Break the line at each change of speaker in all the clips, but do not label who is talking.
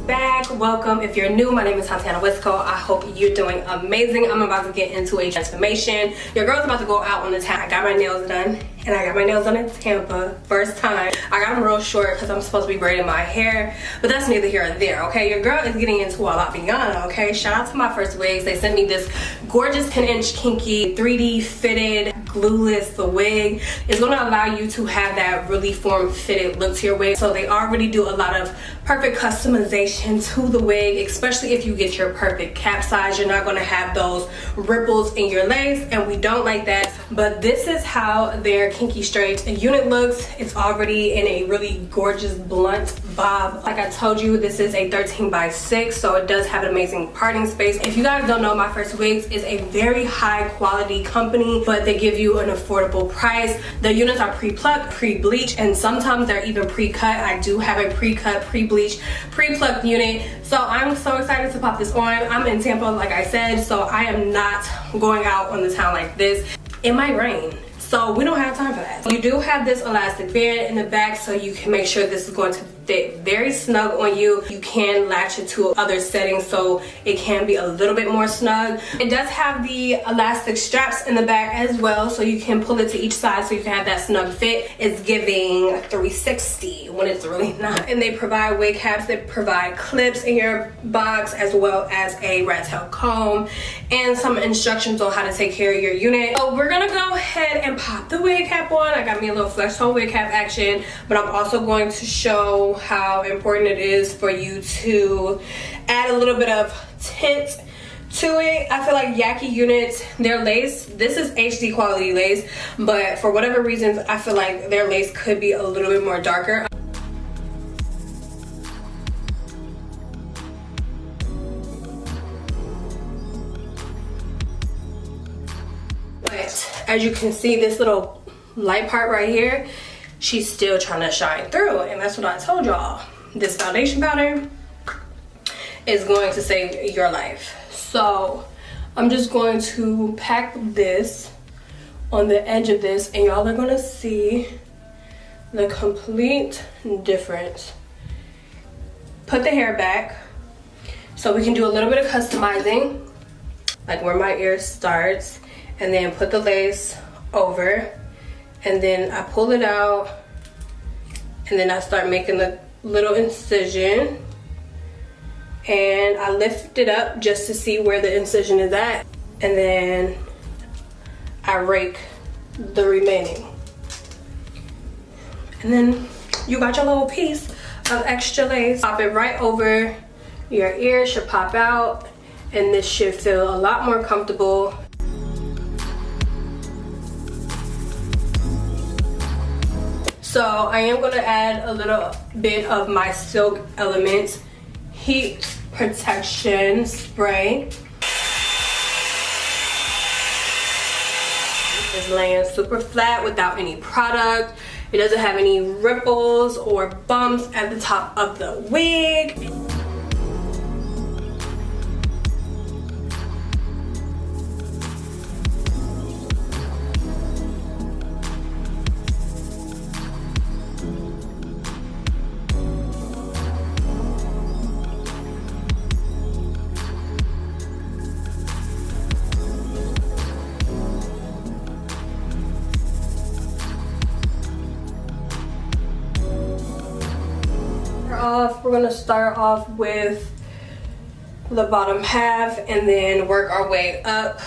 back. Welcome. If you're new, my name is 𝗙𝗵𝗃. I hope you're doing amazing. I'm about to get into a transformation. Your girl's about to go out on the town. I got my nails done, and I got my nails done in Tampa. First time. I got them real short because I'm supposed to be braiding my hair, but that's neither here nor there, okay? Your girl is getting into a lot beyond, okay? Shout out to MyFirstWigs. They sent me this gorgeous 10-inch Kinky 3D fitted Glueless wig. It's going to allow you to have that really form-fitted look to your wig. So they already do a lot of perfect customization to the wig, especially if you get your perfect cap size. You're not going to have those ripples in your lace, and we don't like that. But this is how their Kinky straight unit looks. It's already in a really gorgeous blunt bob. Like I told you, this is a 13x6, so it does have an amazing parting space. If you guys don't know, MyFirstWigs is a very high quality company, but they give you an affordable price. The units are pre-plucked, pre-bleached, and sometimes they're even pre-cut. I do have a pre-cut, pre-bleached, pre-plucked unit, so I'm so excited to pop this on. I'm in Tampa, like I said, so I am not going out on the town like this. It might rain, so we don't have time for that. You do have this elastic band in the back, so you can make sure this is going to fit very snug on you. You can latch it to other settings, so it can be a little bit more snug. It does have the elastic straps in the back as well, so you can pull it to each side so you can have that snug fit. It's giving 360 when it's really not. And they provide wig caps, they provide clips in your box, as well as a rat tail comb and some instructions on how to take care of your unit. So we're gonna go ahead and pop the wig cap on. I got me a little flex tone wig cap action, but I'm also going to show how important it is for you to add a little bit of tint to it. I feel like Yaki units, their lace, this is HD quality lace, but for whatever reasons I feel like their lace could be a little bit more darker. But as you can see, this little light part right here, she's still trying to shine through, and that's what I told y'all. This foundation powder is going to save your life. So I'm just going to pack this on the edge of this, and y'all are gonna see the complete difference. Put the hair back so we can do a little bit of customizing, like where my ear starts, and then put the lace over. And then I pull it out, and then I start making a little incision, and I lift it up just to see where the incision is at, and then I rake the remaining, and then you got your little piece of extra lace. Pop it right over your ear, should pop out, and this should feel a lot more comfortable. So I am going to add a little bit of my Silk Elements Heat Protection Spray. It's laying super flat without any product. It doesn't have any ripples or bumps at the top of the wig. We're gonna start off with the bottom half and then work our way up.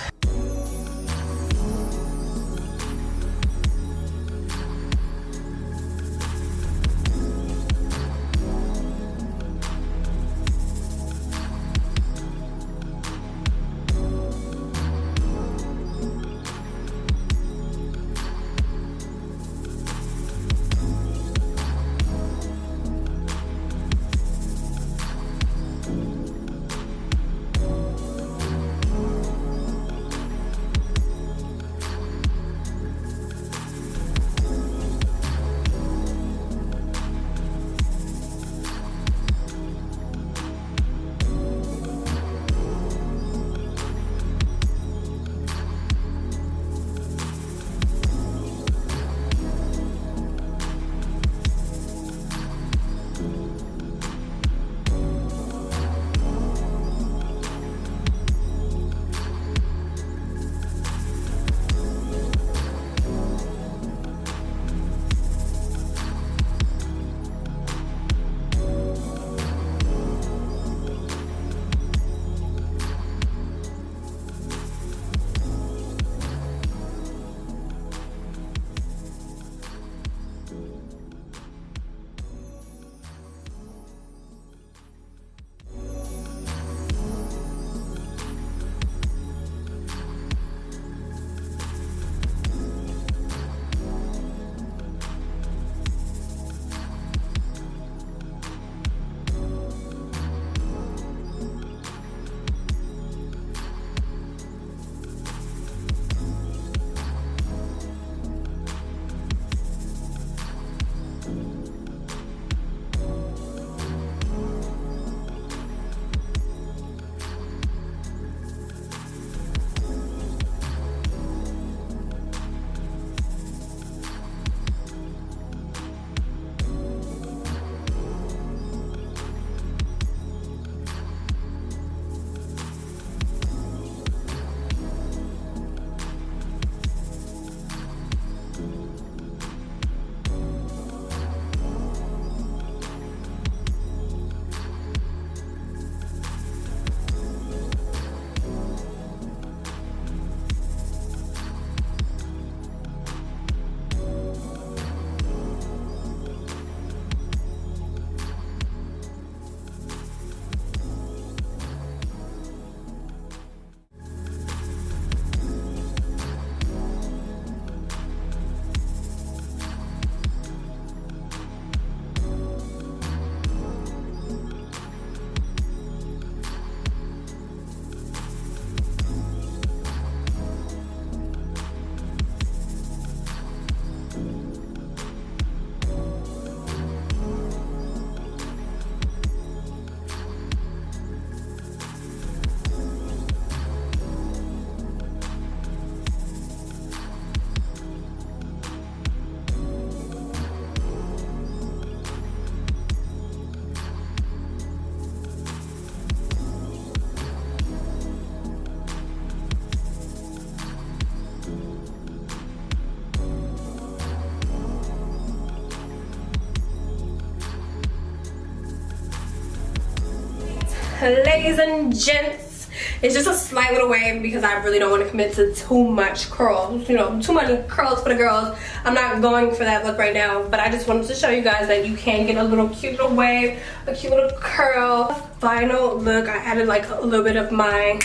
ladies and gents, it's just a slight little wave because I really don't want to commit to too much curls, you know, too many curls for the girls. I'm not going for that look right now, but I just wanted to show you guys that you can get a little cute little wave, a cute little curl. Final look, I added like a little bit of my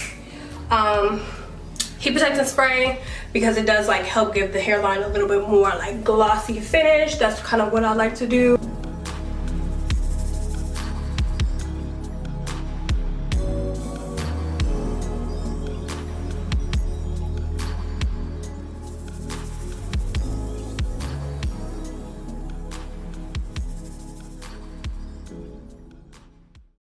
heat protectant spray because it does like help give the hairline a little bit more like glossy finish. That's kind of what I like to do.